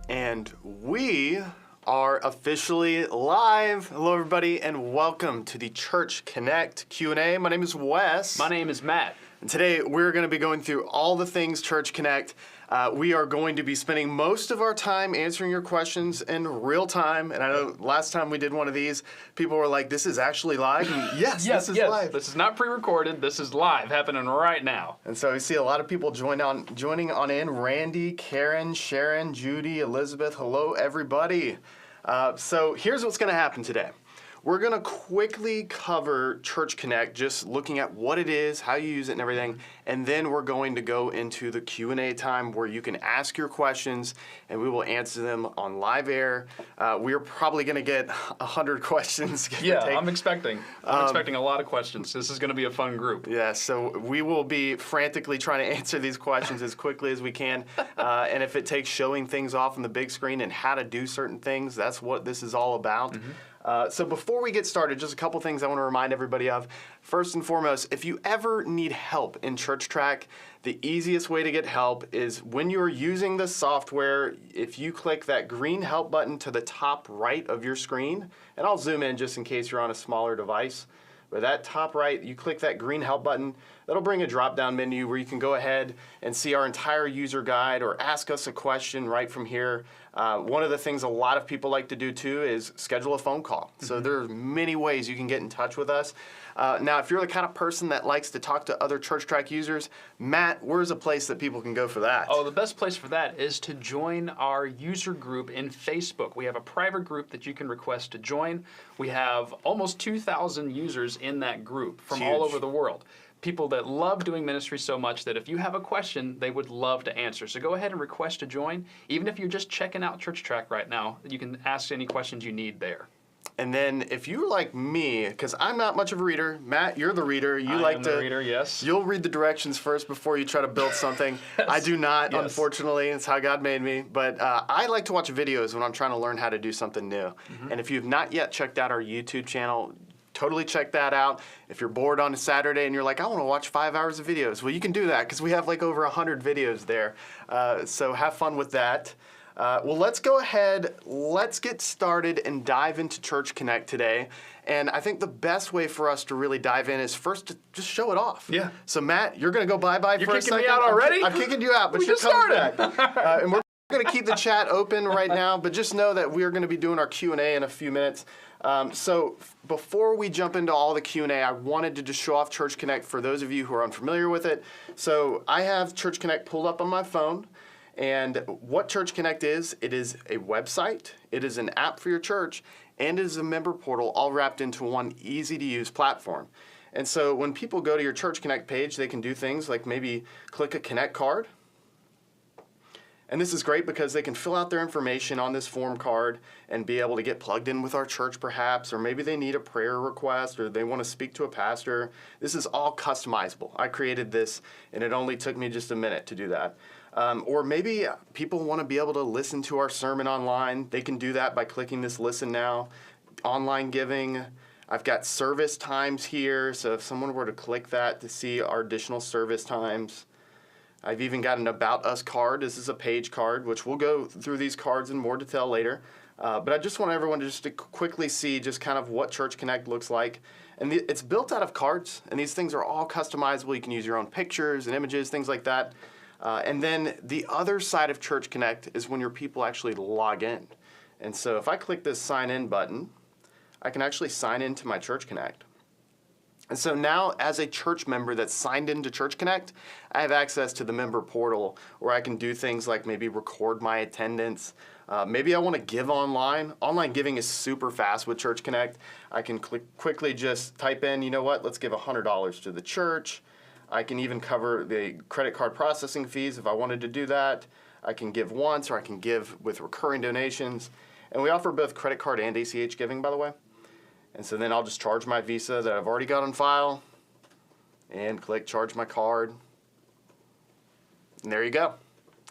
And we are officially live. Hello, everybody, and welcome to the Church Connect Q&A. My name is Wes. My name is Matt. And today, we're going to be going through all the things Church Connect. We are going to be spending most of our time answering your questions in real time. And I know last time we did one of these, people were like, this is actually live? And yes, this is live. This is not pre-recorded. This is live, happening right now. And so we see a lot of people joining on in. Randy, Karen, Sharon, Judy, Elizabeth. Hello, everybody. So here's what's going to happen today. We're going to quickly cover Church Connect, just looking at what it is, how you use it and everything, and then we're going to go into the Q&A time where you can ask your questions and we will answer them on live air. We're probably going to get 100 questions. Yeah, I'm expecting a lot of questions. This is going to be a fun group. Yeah, so we will be frantically trying to answer these questions as quickly as we can. And if it takes showing things off on the big screen and how to do certain things, that's what this is all about. So before we get started, just a couple things I want to remind everybody of. First and foremost, if you ever need help in ChurchTrac, the easiest way to get help is when you're using the software, if you click that green help button to the top right of your screen, and I'll zoom in just in case you're on a smaller device, but that top right, you click that green help button, that'll bring a drop-down menu where you can go ahead and see our entire user guide or ask us a question right from here. One of the things a lot of people like to do too is schedule a phone call. So there are many ways you can get in touch with us. Now, if you're the kind of person that likes to talk to other ChurchTrac users, Matt, where's a place that people can go for that? Oh, the best place for that is to join our user group in Facebook. We have a private group that you can request to join. We have almost 2,000 users in that group from all over the world. People that love doing ministry so much that if you have a question, they would love to answer. So go ahead and request to join. Even if you're just checking out ChurchTrac right now, you can ask any questions you need there. And then if you're like me, because I'm not much of a reader, Matt, you're the reader. I am the reader, yes. You'll read the directions first before you try to build something. Yes. I do not, Yes. Unfortunately. It's how God made me. But I like to watch videos when I'm trying to learn how to do something new. And if you've not yet checked out our YouTube channel, totally check that out. If you're bored on a Saturday and you're like, I want to watch 5 hours of videos, well, you can do that because we have like over 100 videos there. So have fun with that. Well, let's go ahead, let's get started and dive into Church Connect today. And I think the best way for us to really dive in is first to just show it off. Yeah. So Matt, you're going to go bye-bye for a second. You're kicking me out already? I'm kicking you out, but you're coming back. And we're going to keep the chat open right now, but just know that we're going to be doing our Q&A in a few minutes. So before we jump into all the Q&A, I wanted to just show off Church Connect for those of you who are unfamiliar with it. So I have Church Connect pulled up on my phone. And what Church Connect is, it is a website, it is an app for your church, and it is a member portal all wrapped into one easy-to-use platform. And so when people go to your Church Connect page, they can do things like maybe click a Connect card. And this is great because they can fill out their information on this form card and be able to get plugged in with our church perhaps, or maybe they need a prayer request or they want to speak to a pastor. This is all customizable. I created this and it only took me just a minute to do that. Or maybe people want to be able to listen to our sermon online. They can do that by clicking this Listen Now. Online giving. I've got service times here, so if someone were to click that to see our additional service times. I've even got an About Us card. This is a page card, which we'll go through these cards in more detail later. But I just want everyone to quickly see just kind of what Church Connect looks like. And it's built out of cards, and these things are all customizable. You can use your own pictures and images, things like that. And then the other side of Church Connect is when your people actually log in. And so if I click this Sign In button, I can actually sign into my Church Connect. And so now, as a church member that's signed into Church Connect, I have access to the member portal where I can do things like maybe record my attendance. Maybe I want to give online. Online giving is super fast with Church Connect. I can quickly just type in, you know what, let's give $100 to the church. I can even cover the credit card processing fees if I wanted to do that. I can give once, or I can give with recurring donations. And we offer both credit card and ACH giving, by the way. And so then I'll just charge my Visa that I've already got on file and click Charge My Card. And there you go.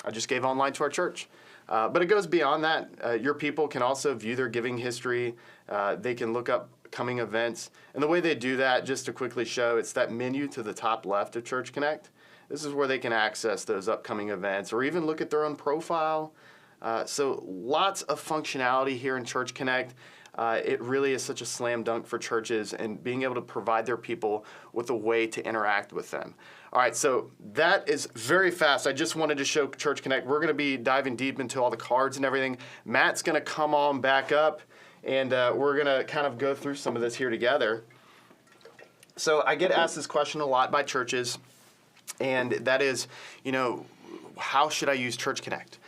I just gave online to our church. But it goes beyond that. Your people can also view their giving history. They can look up coming events. And the way they do that, just to quickly show, it's that menu to the top left of Church Connect. This is where they can access those upcoming events or even look at their own profile. So lots of functionality here in Church Connect. It really is such a slam dunk for churches and being able to provide their people with a way to interact with them. All right, so that is very fast. I just wanted to show Church Connect. We're going to be diving deep into all the cards and everything. Matt's going to come on back up, and we're going to kind of go through some of this here together. So I get asked this question a lot by churches, and that is, how should I use Church Connect?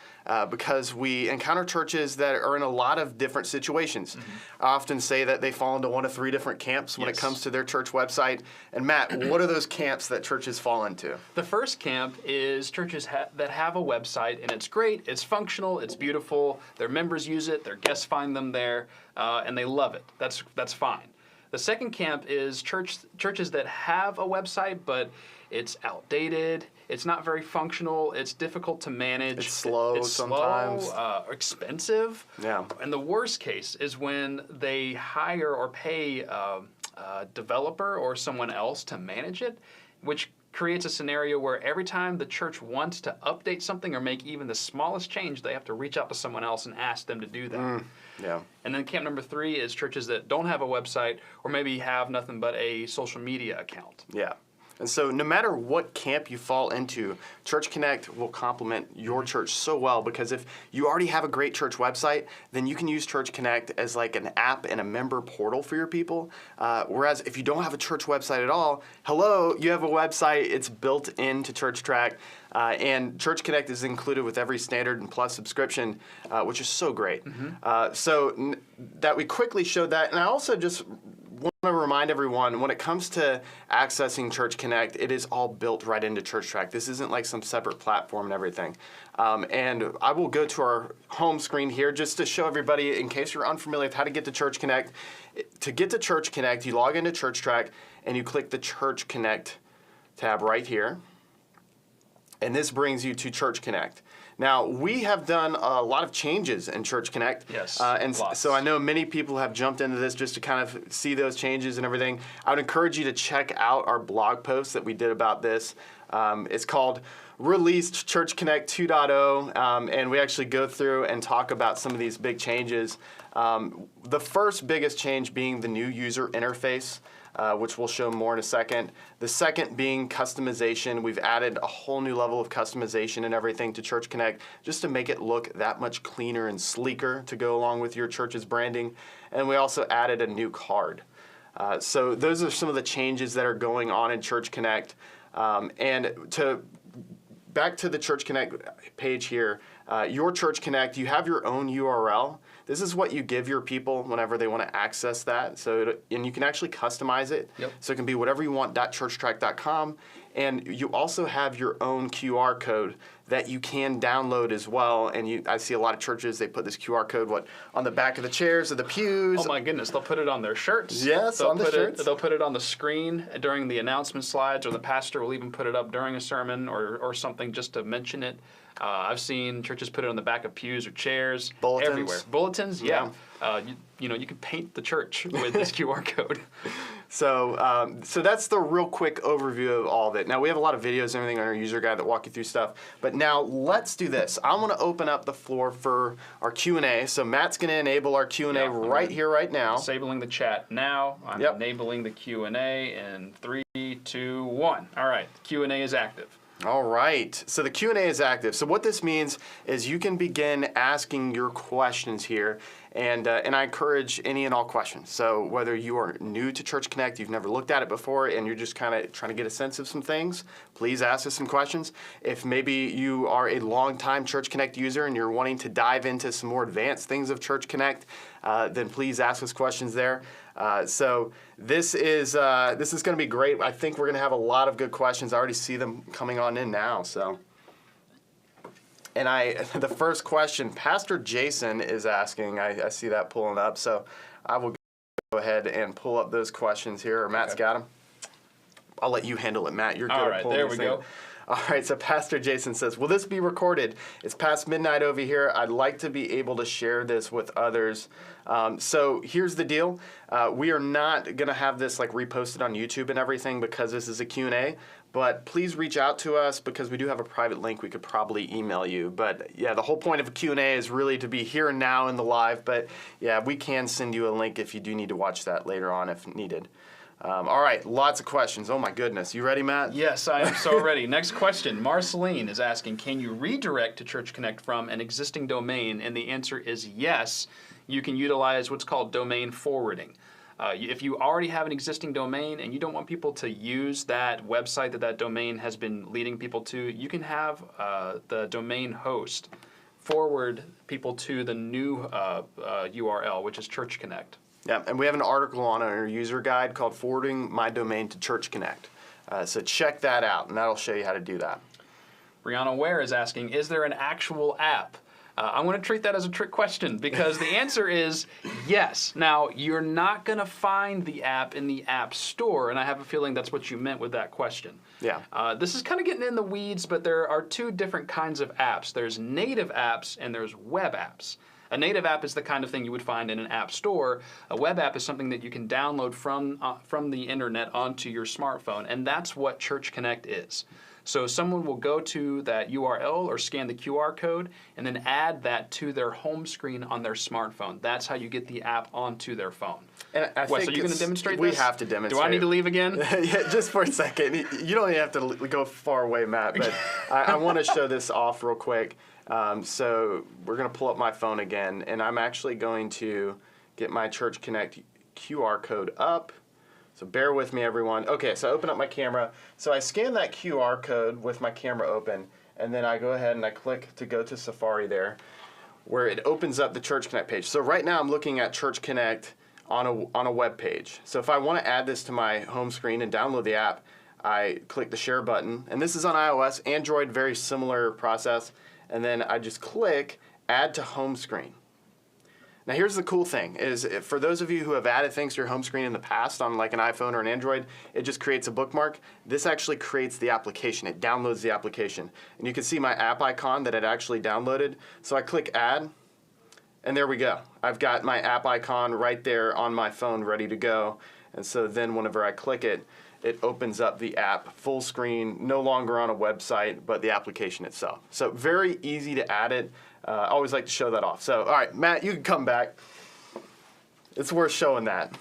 Because we encounter churches that are in a lot of different situations. I often say that they fall into one of three different camps when it comes to their church website. And Matt, what are those camps that churches fall into? The first camp is churches that have a website, and it's great, it's functional, it's beautiful, their members use it, their guests find them there, and they love it. That's fine. The second camp is churches that have a website, but it's outdated, it's not very functional, it's difficult to manage. It's slow sometimes. Expensive. Yeah. And the worst case is when they hire or pay a developer or someone else to manage it, which creates a scenario where every time the church wants to update something or make even the smallest change, they have to reach out to someone else and ask them to do that. Yeah. And then camp number 3 is churches that don't have a website or maybe have nothing but a social media account. Yeah. And so no matter what camp you fall into, Church Connect will complement your church so well, because if you already have a great church website, then you can use Church Connect as like an app and a member portal for your people. Whereas if you don't have a church website at all, hello, you have a website, it's built into ChurchTrac, and Church Connect is included with every standard and plus subscription, which is so great. So that we quickly showed that, and I also just want to remind everyone, when it comes to accessing Church Connect, it is all built right into ChurchTrac. This isn't like some separate platform and everything. And I will go to our home screen here just to show everybody, in case you're unfamiliar with how to get to Church Connect. To get to Church Connect, you log into ChurchTrac and you click the Church Connect tab right here. And this brings you to Church Connect. Now, we have done a lot of changes in Church Connect. Yes, and lots. so I know many people have jumped into this just to kind of see those changes and everything. I would encourage you to check out our blog post that we did about this. It's called Released Church Connect 2.0, and we actually go through and talk about some of these big changes. The first biggest change being the new user interface, which we'll show more in a second. The second being customization. We've added a whole new level of customization and everything to Church Connect just to make it look that much cleaner and sleeker to go along with your church's branding. And we also added a new card. So those are some of the changes that are going on in Church Connect. And back to the Church Connect page here, your Church Connect, you have your own URL. This is what you give your people whenever they want to access that. And you can actually customize it. Yep. So it can be whatever you want, .churchtrac.com. And you also have your own QR code that you can download as well. And I see a lot of churches, they put this QR code, on the back of the chairs or the pews. Oh my goodness, they'll put it on their shirts. Yes, on the shirts. They'll put it on the screen during the announcement slides, or the pastor will even put it up during a sermon or something just to mention it. I've seen churches put it on the back of pews or chairs. Bulletins. Everywhere. Bulletins, yeah. You can paint the church with this QR code. So that's the real quick overview of all of it. Now, we have a lot of videos and everything on our user guide that walk you through stuff. But now, let's do this. I want to open up the floor for our Q&A. So Matt's going to enable our Q&A right here, right now. Disabling the chat now. I'm enabling the Q&A in 3, 2, 1. All right, the Q&A is active. All right, so the Q&A is active. So what this means is you can begin asking your questions here, and I encourage any and all questions. So whether you are new to Church Connect, you've never looked at it before, and you're just kind of trying to get a sense of some things, please ask us some questions. If maybe you are a long-time Church Connect user and you're wanting to dive into some more advanced things of Church Connect, then please ask us questions there. So this is going to be great. I think we're going to have a lot of good questions. I already see them coming on in now. So, and the first question, Pastor Jason is asking. I see that pulling up. So I will go ahead and pull up those questions here. Or Matt's got them. I'll let you handle it, Matt. You're good All at right, pulling there these we things. go. All right, so Pastor Jason says, will this be recorded? It's past midnight over here. I'd like to be able to share this with others. So here's the deal. We are not going to have this like reposted on YouTube and everything because this is a Q&A. But please reach out to us because we do have a private link we could probably email you. But yeah, the whole point of a Q&A is really to be here and now in the live. But yeah, we can send you a link if you do need to watch that later on if needed. All right, lots of questions. Oh my goodness. You ready, Matt? Yes, I am so ready. Next question. Marceline is asking, can you redirect to Church Connect from an existing domain? And the answer is yes. You can utilize what's called domain forwarding. If you already have an existing domain and you don't want people to use that website that domain has been leading people to, you can have the domain host forward people to the new URL, which is Church Connect. Yeah, and we have an article on our user guide called Forwarding My Domain to Church Connect. So check that out, and that'll show you how to do that. Brianna Ware is asking, is there an actual app? I'm going to treat that as a trick question because the answer is yes. Now, you're not going to find the app in the App Store, and I have a feeling that's what you meant with that question. Yeah. This is kind of getting in the weeds, but there are two different kinds of apps. There's native apps and there's web apps. A native app is the kind of thing you would find in an app store. A web app is something that you can download from the internet onto your smartphone, and that's what Church Connect is. So someone will go to that URL or scan the QR code and then add that to their home screen on their smartphone. That's how you get the app onto their phone. And I Wes, think are you going to demonstrate we this? have to demonstrate. Do I need to leave again? Yeah, just for a second. You don't even have to go far away, Matt, but I want to show this off real quick. So we're going to pull up my phone again, and I'm actually going to get my Church Connect QR code up. So bear with me, everyone. Okay, so I open up my camera. So I scan that QR code with my camera open, and then I go ahead and I click to go to Safari there, where it opens up the Church Connect page. So right now I'm looking at Church Connect on a web page. So if I want to add this to my home screen and download the app, I click the share button, and this is on iOS. Android, very similar process. And then I just click add to home screen. Now here's the cool thing is for those of you who have added things to your home screen in the past on like an iPhone or an Android, it just creates a bookmark. This actually creates the application. It downloads the application. And you can see my app icon that it actually downloaded. So I click add, and there we go. I've got my app icon right there on my phone ready to go. And so then whenever I click it, it opens up the app full screen, no longer on a website, but the application itself. So very easy to add it. I always like to show that off. So, all right, Matt, you can come back. It's worth showing that.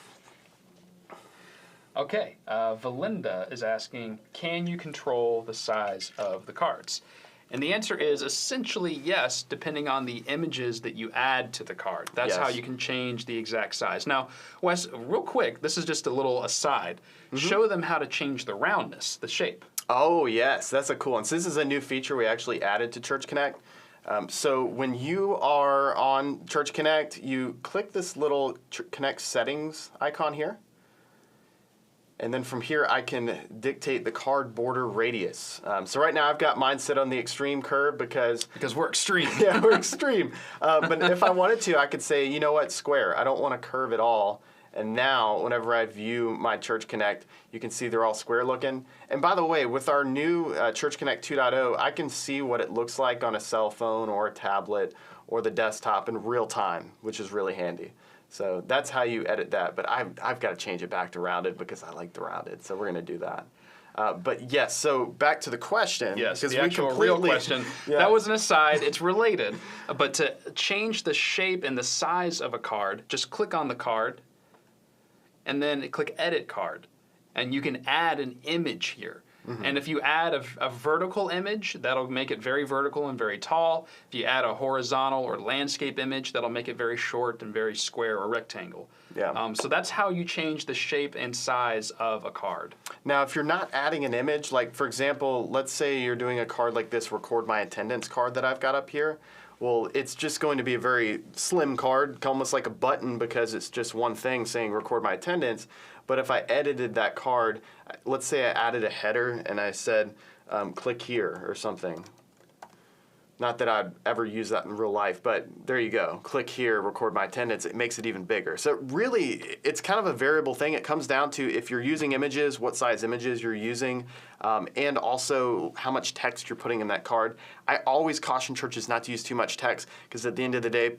Okay, Valinda is asking, can you control the size of the cards? And the answer is essentially yes, depending on the images that you add to the card. That's how you can change the exact size. Now, Wes, real quick, this is just a little aside. Show them how to change the roundness, the shape. Oh, yes, that's a cool one. So this is a new feature we actually added to Church Connect. So when you are on Church Connect, you click this little Connect settings icon here. And then from here, I can dictate the card border radius. So right now, I've got mine set on the extreme curve because we're extreme. Yeah, we're extreme. But if I wanted to, I could say, you know what, square. I don't want to curve at all. And now, whenever I view my Church Connect, you can see they're all square looking. And by the way, with our new Church Connect 2.0, I can see what it looks like on a cell phone or a tablet or the desktop in real time, which is really handy. So that's how you edit that. But I've got to change it back to rounded because I like the rounded. So we're going to do that. But yes, so back to the question. Yes, the actual real question. Yeah. That was an aside. It's related. But to change the shape and the size of a card, just click on the card and then click Edit Card. And you can add an image here. And if you add a vertical image, that'll make it very vertical and very tall. If you add a horizontal or landscape image, that'll make it very short and very square or rectangle. Yeah. So that's how you change the shape and size of a card. Now, if you're not adding an image, like for example, let's say you're doing a card like this Record My Attendance card that I've got up here. Well, it's just going to be a very slim card, almost like a button because it's just one thing saying Record My Attendance. But if I edited that card, let's say I added a header and I said, click here or something. Not that I'd ever use that in real life, but there you go. Click here, record my attendance. It makes it even bigger. So really, it's kind of a variable thing. It comes down to if you're using images, what size images you're using, and also how much text you're putting in that card. I always caution churches not to use too much text because at the end of the day,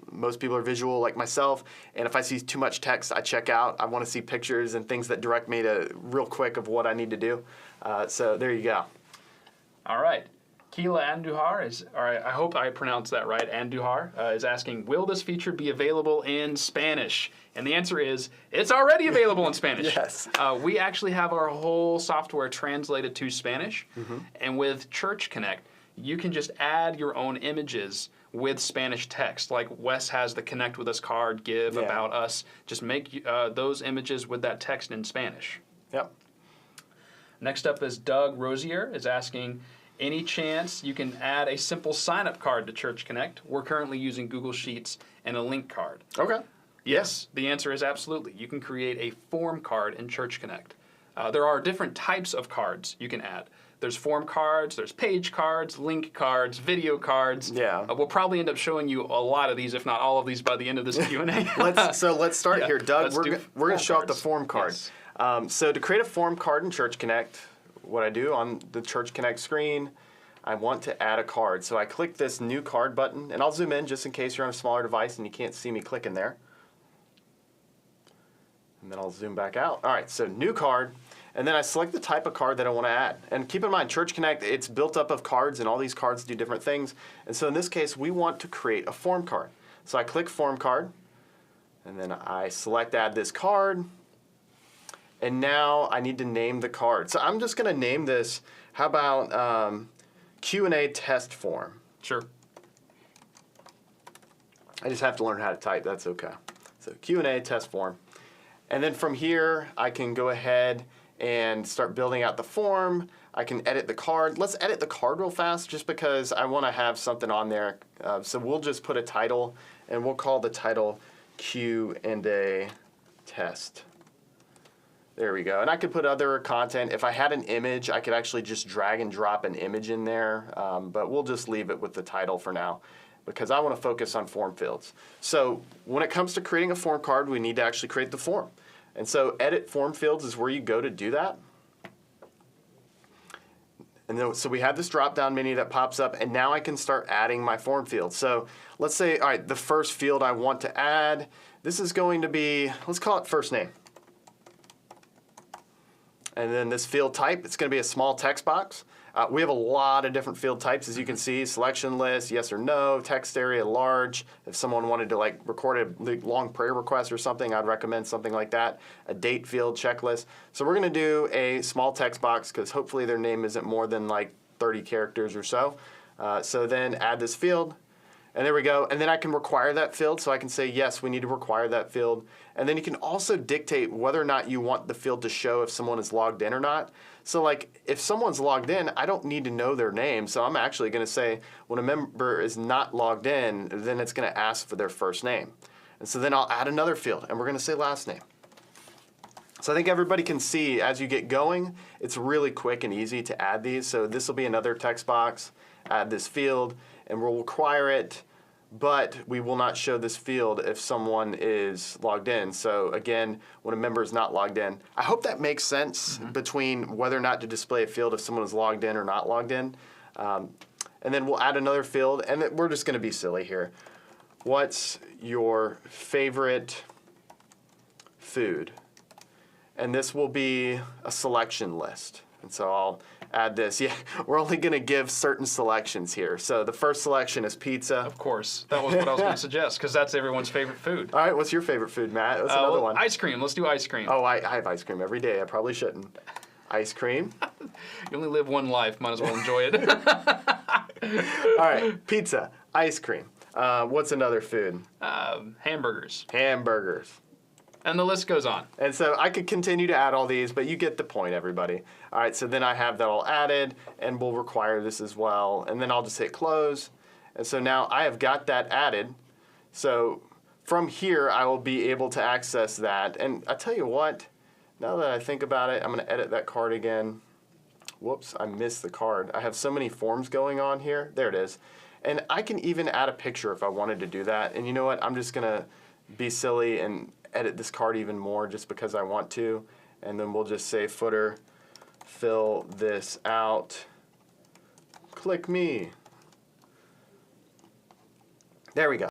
most people are visual like myself, and if I see too much text, I check out. I want to see pictures and things that direct me to real quick of what I need to do. So there you go. All right. Keela Andujar I hope I pronounced that right, Andujar, is asking, will this feature be available in Spanish? And the answer is, it's already available in Spanish. Yes. We actually have our whole software translated to Spanish. And with ChurchConnect, you can just add your own images with Spanish text. Like Wes has the Connect With Us card, give, about us. Just make those images with that text in Spanish. Yep. Next up is Doug Rosier is asking, any chance you can add a simple sign-up card to ChurchConnect? We're currently using Google Sheets and a link card. Okay. Yes, the answer is absolutely. You can create a form card in ChurchConnect. There are different types of cards you can add. There's form cards, there's page cards, link cards, video cards. Yeah. We'll probably end up showing you a lot of these, if not all of these, by the end of this Q&A. Let's start here. Doug, we're going to show off the form card. Yes. So to create a form card in ChurchConnect, what I do on the ChurchConnect screen, I want to add a card. So I click this new card button, and I'll zoom in just in case you're on a smaller device and you can't see me clicking there. And then I'll zoom back out. All right, so new card, and then I select the type of card that I want to add. And keep in mind, ChurchConnect, it's built up of cards, and all these cards do different things. And so in this case, we want to create a form card. So I click form card, and then I select add this card. And now I need to name the card. So I'm just going to name this, how about Q&A test form? Sure. I just have to learn how to type. That's okay. So Q&A test form. And then from here, I can go ahead and start building out the form. I can edit the card. Let's edit the card real fast just because I want to have something on there. So we'll just put a title, and we'll call the title Q&A test. There we go. And I could put other content. If I had an image, I could actually just drag and drop an image in there. But we'll just leave it with the title for now because I want to focus on form fields. So when it comes to creating a form card, we need to actually create the form. And so edit form fields is where you go to do that. And then, so we have this drop-down menu that pops up, and now I can start adding my form fields. So let's say, all right, the first field I want to add, this is going to be, let's call it first name. And then this field type, it's going to be a small text box. We have a lot of different field types, as you can see. Selection list, yes or no, text area, large. If someone wanted to record a long prayer request or something, I'd recommend something like that. A date field, checklist. So we're going to do a small text box because hopefully their name isn't more than 30 characters or so. So then add this field. And there we go. And then I can require that field. So I can say, yes, we need to require that field. And then you can also dictate whether or not you want the field to show if someone is logged in or not. So if someone's logged in, I don't need to know their name. So I'm actually going to say when a member is not logged in, then it's going to ask for their first name. And so then I'll add another field, and we're going to say last name. So I think everybody can see as you get going, it's really quick and easy to add these. So this will be another text box, add this field, and we'll require it, but we will not show this field if someone is logged in. So again, when a member is not logged in, I hope that makes sense between whether or not to display a field if someone is logged in or not logged in. And then we'll add another field, and we're just going to be silly here. What's your favorite food? And this will be a selection list. And so I'll add this. Yeah, we're only going to give certain selections here. So the first selection is pizza. Of course. That was what I was going to suggest, because that's everyone's favorite food. All right, what's your favorite food, Matt? What's another one? Ice cream. Let's do ice cream. Oh, I have ice cream every day. I probably shouldn't. Ice cream. You only live one life. Might as well enjoy it. All right, pizza, ice cream. What's another food? Hamburgers. Hamburgers. And the list goes on. And so I could continue to add all these, but you get the point, everybody. All right, so then I have that all added, and we'll require this as well. And then I'll just hit close. And so now I have got that added. So from here, I will be able to access that. And I tell you what, now that I think about it, I'm going to edit that card again. whoops, I missed the card. I have so many forms going on here. There it is. And I can even add a picture if I wanted to do that. And you know what? I'm just going to be silly and edit this card even more just because I want to. And then we'll just say footer, fill this out, click me. There we go.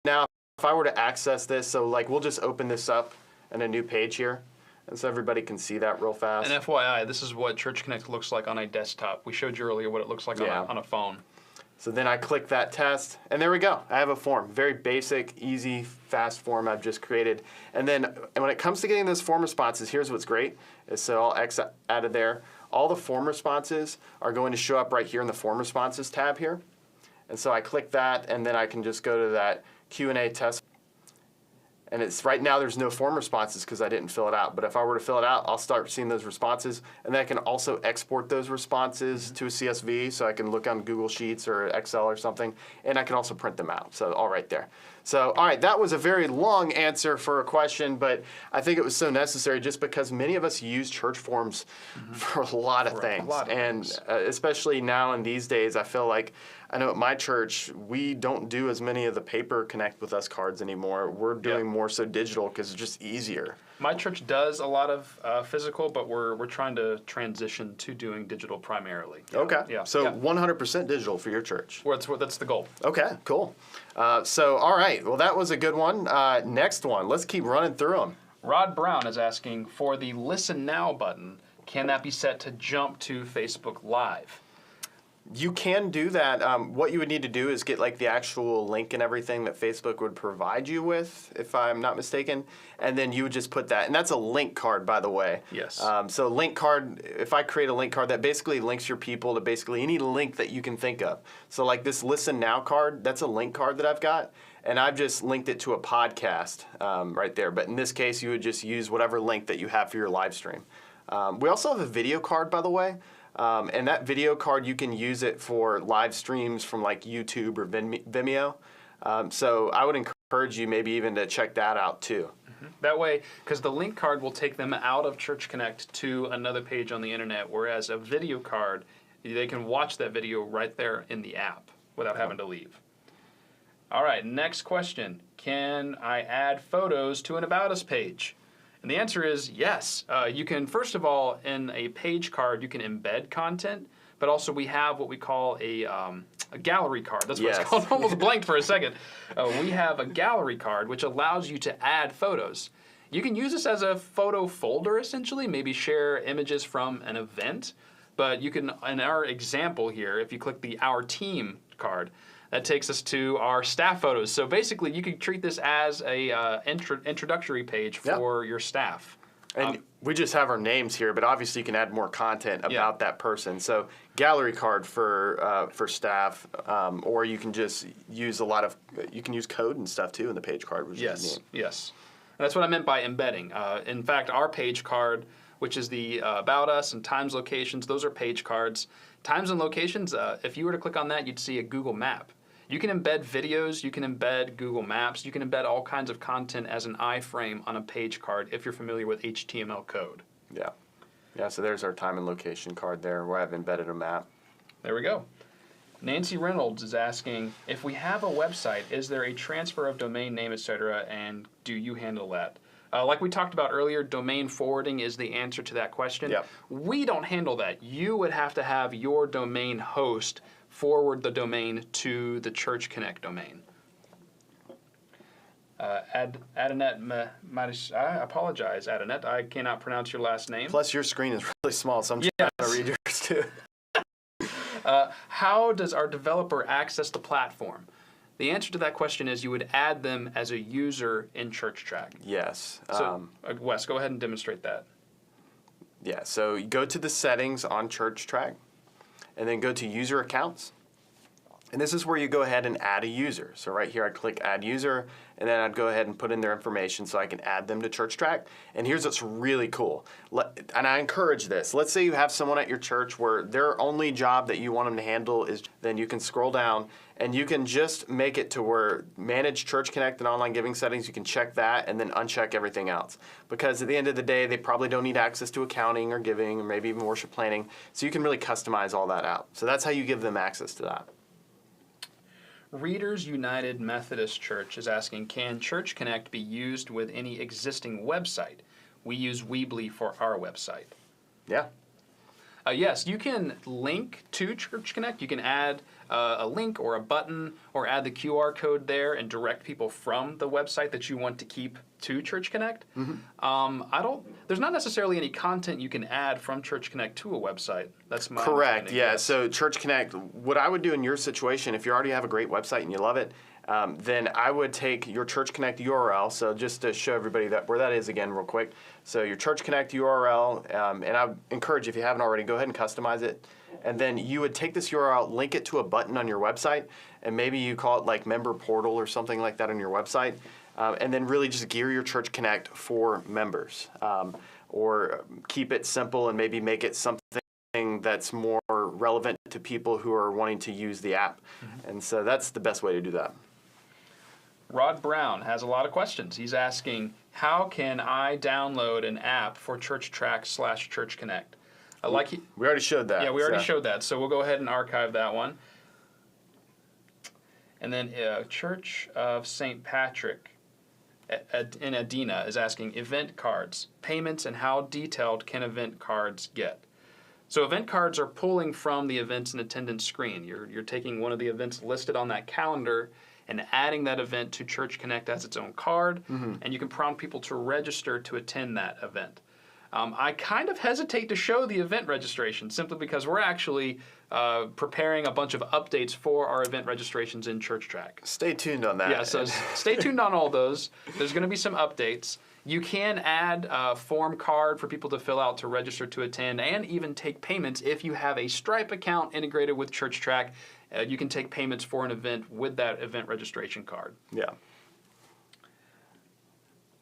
Now, if I were to access this, so like we'll just open this up in a new page here, and so everybody can see that real fast. And FYI, this is what Church Connect looks like on a desktop. We showed you earlier what it looks like on a phone. So then I click that test, and there we go. I have a form. Very basic, easy, fast form I've just created. And then when it comes to getting those form responses, here's what's great. Is so I'll X out of there. All the form responses are going to show up right here in the form responses tab here. And so I click that, and then I can just go to that Q&A test. And it's right now there's no form responses because I didn't fill it out. But if I were to fill it out, I'll start seeing those responses. And then I can also export those responses to a CSV, so I can look on Google Sheets or Excel or something. And I can also print them out. So all right there. So all right, that was a very long answer for a question, but I think it was so necessary just because many of us use church forms for a lot of things. Especially now in these days, I feel like, I know at my church, we don't do as many of the paper Connect With Us cards anymore. We're doing more so digital because it's just easier. My church does a lot of physical, but we're trying to transition to doing digital primarily. Okay. Yeah. So 100% digital for your church. Well, that's the goal. Okay, cool. So, all right. Well, that was a good one. Next one. Let's keep running through them. Rod Brown is asking, for the Listen Now button, can that be set to jump to Facebook Live? You can do that. What you would need to do is get like the actual link and everything that Facebook would provide you with, if I'm not mistaken, and then you would just put that. And that's a link card, by the way. Yes. So link card, if I create a link card, that basically links your people to basically any link that you can think of. So like this Listen Now card, that's a link card that I've got. And I've just linked it to a podcast right there. But in this case, you would just use whatever link that you have for your live stream. We also have a video card, by the way. And that video card, you can use it for live streams from like YouTube or Vimeo. So I would encourage you maybe even to check that out too. That way, because the link card will take them out of Church Connect to another page on the internet, whereas a video card, they can watch that video right there in the app without having to leave. All right, next question. Can I add photos to an About Us page? And the answer is yes. You can, first of all, in a page card, you can embed content, but also we have what we call a gallery card. That's what it's called. Almost blanked for a second. We have a gallery card, which allows you to add photos. You can use this as a photo folder, essentially, maybe share images from an event. But you can, in our example here, if you click the Our Team card, that takes us to our staff photos. So basically, you can treat this as a introductory page for your staff. And we just have our names here, but obviously you can add more content about that person. So gallery card for staff, or you can just use you can use code and stuff too in the page card, which is neat. Yes. And that's what I meant by embedding. In fact, our page card, which is the About Us and Times Locations, those are page cards. Times and Locations, if you were to click on that, you'd see a Google map. You can embed videos, you can embed Google Maps, you can embed all kinds of content as an iframe on a page card if you're familiar with HTML code. Yeah. Yeah, so there's our time and location card there where I've embedded a map. There we go. Nancy Reynolds is asking, if we have a website, is there a transfer of domain name, etc., and do you handle that? Like we talked about earlier, domain forwarding is the answer to that question. Yep. We don't handle that. You would have to have your domain host forward the domain to the Church Connect domain. Adanette, I apologize, Adanette. I cannot pronounce your last name. Plus, your screen is really small, so I'm trying to read yours too. How does our developer access the platform? The answer to that question is you would add them as a user in ChurchTrac. Yes. So, Wes, go ahead and demonstrate that. Yeah, so you go to the settings on ChurchTrac, and then go to user accounts. And this is where you go ahead and add a user. So right here, I'd click Add User, and then I'd go ahead and put in their information so I can add them to ChurchTrac. And here's what's really cool. And I encourage this. Let's say you have someone at your church where their only job that you want them to handle is, then you can scroll down and you can just make it to where Manage Church Connect and online giving settings, you can check that and then uncheck everything else. Because at the end of the day, they probably don't need access to accounting or giving or maybe even worship planning. So you can really customize all that out. So that's how you give them access to that. Readers United Methodist Church is asking, can Church Connect be used with any existing website? We use Weebly for our website. Yeah. Yes, you can link to Church Connect. You can add a link or a button or add the QR code there and direct people from the website that you want to keep to Church Connect. Mm-hmm. There's not necessarily any content you can add from Church Connect to a website. That's my correct. Yeah. So Church Connect, what I would do in your situation, if you already have a great website and you love it, then I would take your Church Connect URL. So just to show everybody where that is again real quick. So your Church Connect URL, and I would encourage, if you haven't already, go ahead and customize it. And then you would take this URL, link it to a button on your website, and maybe you call it like Member Portal or something like that on your website. And then really just gear your Church Connect for members. Or keep it simple and maybe make it something that's more relevant to people who are wanting to use the app. Mm-hmm. And so that's the best way to do that. Rod Brown has a lot of questions. He's asking, how can I download an app for ChurchTrac /Church Connect? We already showed that. Yeah, we already showed that. So we'll go ahead and archive that one. And then Church of St. Patrick in Adena is asking, event cards, payments, and how detailed can event cards get? So event cards are pulling from the events and attendance screen. You're taking one of the events listed on that calendar and adding that event to Church Connect as its own card, mm-hmm. and you can prompt people to register to attend that event. I kind of hesitate to show the event registration simply because we're actually preparing a bunch of updates for our event registrations in ChurchTrac. Stay tuned on that. Yeah, so stay tuned on all those. There's going to be some updates. You can add a form card for people to fill out to register to attend and even take payments if you have a Stripe account integrated with ChurchTrac. You can take payments for an event with that event registration card. Yeah.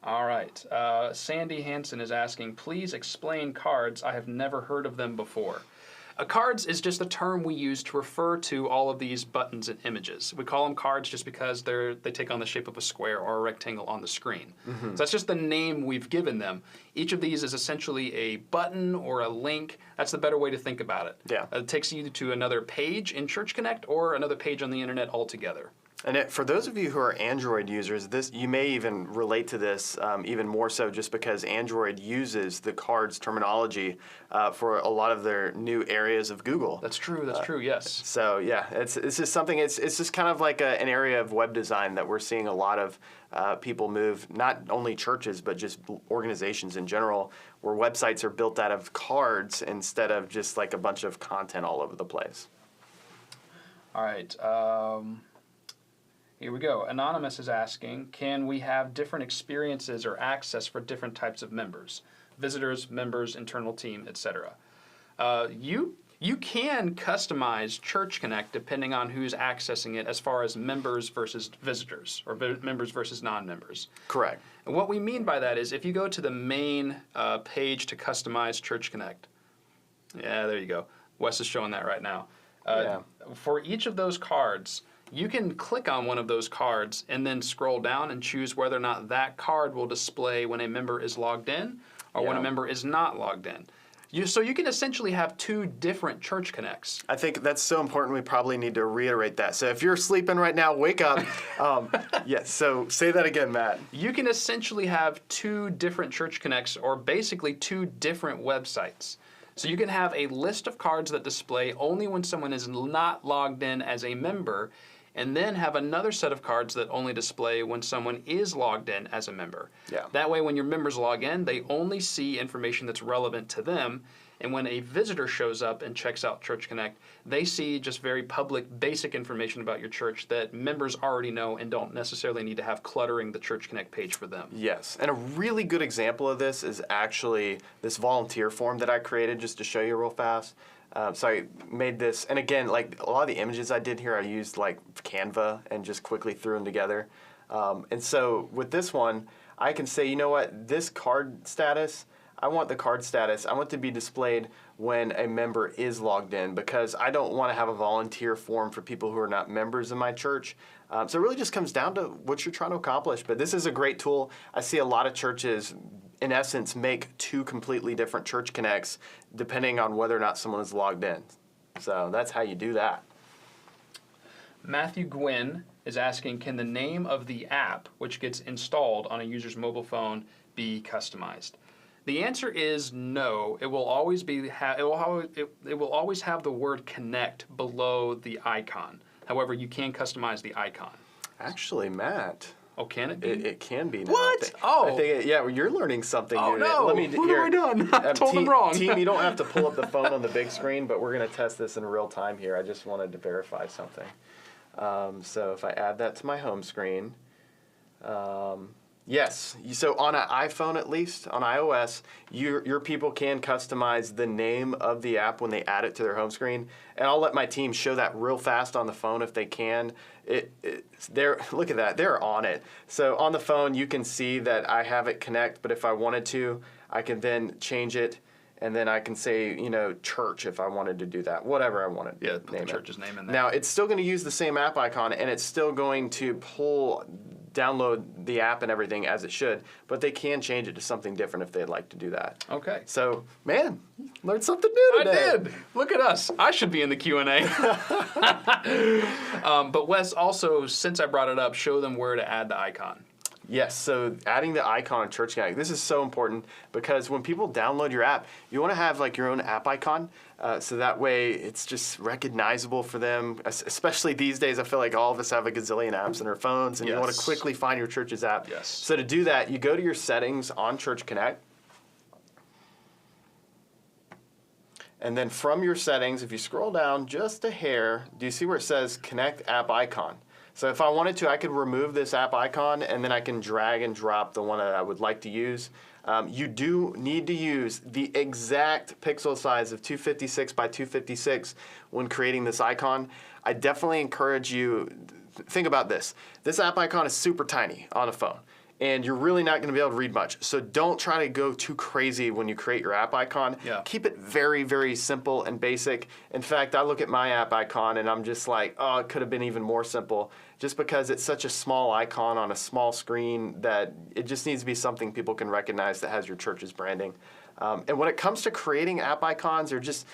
All right. Sandy Hansen is asking, please explain cards. I have never heard of them before. Cards is just a term we use to refer to all of these buttons and images. We call them cards just because they take on the shape of a square or a rectangle on the screen. Mm-hmm. So that's just the name we've given them. Each of these is essentially a button or a link. That's the better way to think about it. Yeah. It takes you to another page in Church Connect or another page on the internet altogether. And for those of you who are Android users, you may even relate to this even more so just because Android uses the cards terminology for a lot of their new areas of Google. That's true. That's true. Yes. So yeah, it's just something. It's just kind of like an area of web design that we're seeing a lot of people move. Not only churches, but just organizations in general, where websites are built out of cards instead of just like a bunch of content all over the place. All right. Here we go. Anonymous is asking, can we have different experiences or access for different types of members? Visitors, members, internal team, etc. You can customize Church Connect depending on who's accessing it as far as members versus visitors or members versus non-members. Correct. And what we mean by that is if you go to the main page to customize Church Connect. Yeah, there you go. Wes is showing that right now. For each of those cards, you can click on one of those cards and then scroll down and choose whether or not that card will display when a member is logged in or when a member is not logged in. So you can essentially have two different Church Connects. I think that's so important. We probably need to reiterate that. So if you're sleeping right now, wake up. Yes, so say that again, Matt. You can essentially have two different Church Connects or basically two different websites. So you can have a list of cards that display only when someone is not logged in as a member, and then have another set of cards that only display when someone is logged in as a member. Yeah. That way, when your members log in, they only see information that's relevant to them, and when a visitor shows up and checks out Church Connect, they see just very public, basic information about your church that members already know and don't necessarily need to have cluttering the Church Connect page for them. Yes, and a really good example of this is actually this volunteer form that I created just to show you real fast. So I made this, and again, like a lot of the images I did here, I used like Canva and just quickly threw them together. And so with this one, I can say, you know what, this card status, I want the card status, I want to be displayed when a member is logged in, because I don't want to have a volunteer form for people who are not members of my church. So it really just comes down to what you're trying to accomplish. But this is a great tool. I see a lot of churches, in essence, make two completely different church connects depending on whether or not someone is logged in. So that's how you do that. Matthew Gwynn is asking, can the name of the app, which gets installed on a user's mobile phone, be customized? The answer is no. It will always be it will always have the word connect below the icon. However, you can customize the icon. Actually, Matt. Oh, can it be? It can be now. What? Oh. I think well, you're learning something Oh, new. no. Let me, What have I done? I told them wrong. Team, you don't have to pull up the phone on the big screen, but we're going to test this in real time here. I just wanted to verify something. So if I add that to my home screen, yes. So on an iPhone, at least, on iOS, your people can customize the name of the app when they add it to their home screen. And I'll let my team show that real fast on the phone if they can. Look at that. They're on it. So on the phone, you can see that I have it connect, but if I wanted to, I can then change it. And then I can say, church if I wanted to do that, whatever I wanted. Yeah, put the church's name in there. Now, it's still going to use the same app icon, and it's still going to download the app and everything as it should, but they can change it to something different if they'd like to do that. Okay. So, man, learned something new today. I did. Look at us. I should be in the Q&A. But Wes, also, since I brought it up, show them where to add the icon. Yes, so adding the icon on ChurchTrac, this is so important because when people download your app, you want to have like your own app icon, so that way it's just recognizable for them. Especially these days, I feel like all of us have a gazillion apps on our phones, and you want to quickly find your church's app. Yes. So to do that, you go to your settings on Church Connect, and then from your settings, if you scroll down just a hair, do you see where it says Connect App Icon? So if I wanted to, I could remove this app icon, and then I can drag and drop the one that I would like to use. You do need to use the exact pixel size of 256 by 256 when creating this icon. I definitely encourage you, think about this. This app icon is super tiny on a phone, and you're really not going to be able to read much. So don't try to go too crazy when you create your app icon. Yeah. Keep it very, very simple and basic. In fact, I look at my app icon, and I'm just like, oh, it could have been even more simple, just because it's such a small icon on a small screen that it just needs to be something people can recognize that has your church's branding. And when it comes to creating app icons or just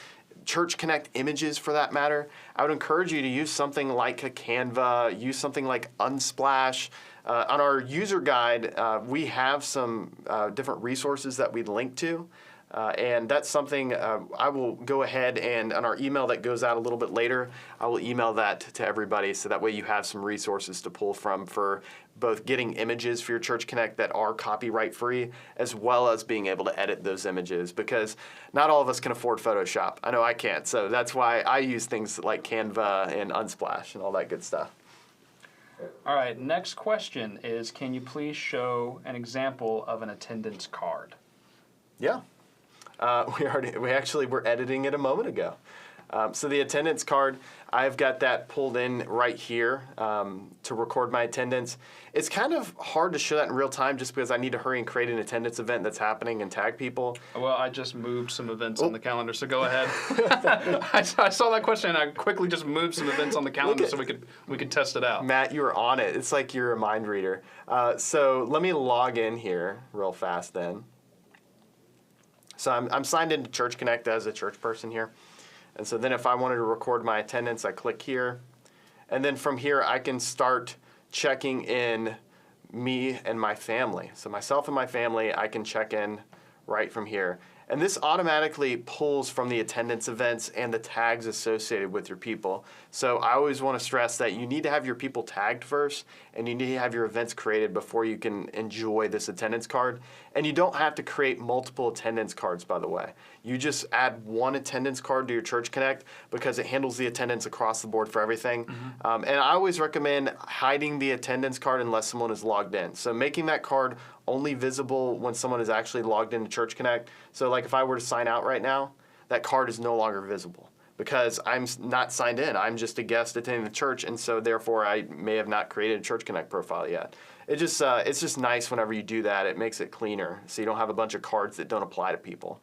Church Connect images for that matter, I would encourage you to use something like a Canva, use something like Unsplash. On our user guide, we have some different resources that we link to. And that's something I will go ahead and on our email that goes out a little bit later, I will email that to everybody so that way you have some resources to pull from for both getting images for your Church Connect that are copyright free, as well as being able to edit those images, because not all of us can afford Photoshop. I know I can't, so that's why I use things like Canva and Unsplash and all that good stuff. All right, next question is, can you please show an example of an attendance card? Yeah. We actually were editing it a moment ago. So the attendance card, I've got that pulled in right here to record my attendance. It's kind of hard to show that in real time just because I need to hurry and create an attendance event that's happening and tag people. Well, I just moved some events on the calendar, so go ahead. I saw that question and I quickly just moved some events on the calendar so we could test it out. Matt, you were on it. It's like you're a mind reader. So let me log in here real fast then. So I'm signed into Church Connect as a church person here. And so then if I wanted to record my attendance, I click here. And then from here, I can start checking in me and my family. So myself and my family, I can check in right from here. And this automatically pulls from the attendance events and the tags associated with your people. So I always want to stress that you need to have your people tagged first, and you need to have your events created before you can enjoy this attendance card. And you don't have to create multiple attendance cards, by the way. You just add one attendance card to your Church Connect because it handles the attendance across the board for everything. And I always recommend hiding the attendance card unless someone is logged in. So making that card only visible when someone is actually logged into Church Connect. So like if I were to sign out right now, that card is no longer visible because I'm not signed in. I'm just a guest attending the church, and so therefore I may have not created a Church Connect profile yet. It's just nice whenever you do that. It makes it cleaner, so you don't have a bunch of cards that don't apply to people.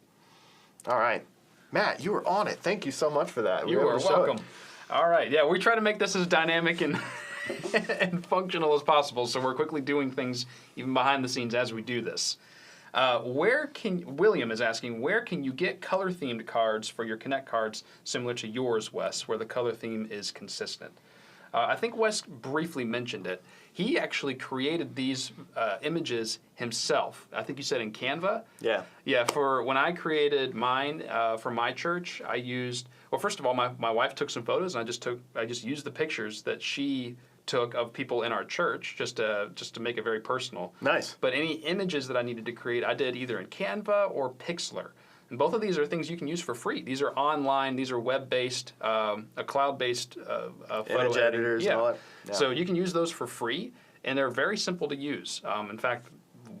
All right. Matt, you were on it. Thank you so much for that. You are welcome. All right. Yeah, we try to make this as dynamic and and functional as possible, so we're quickly doing things even behind the scenes as we do this. William is asking, where can you get color-themed cards for your Connect cards similar to yours, Wes, where the color theme is consistent? I think Wes briefly mentioned it. He actually created these images himself. I think you said in Canva? Yeah. Yeah, for when I created mine for my church, I used, well, first of all, my wife took some photos, and I just used the pictures that she took of people in our church just to make it very personal. Nice. But any images that I needed to create, I did either in Canva or Pixlr. And both of these are things you can use for free. These are online. These are web-based, a cloud-based photo image editors and all that. Yeah. So you can use those for free, and they're very simple to use. In fact,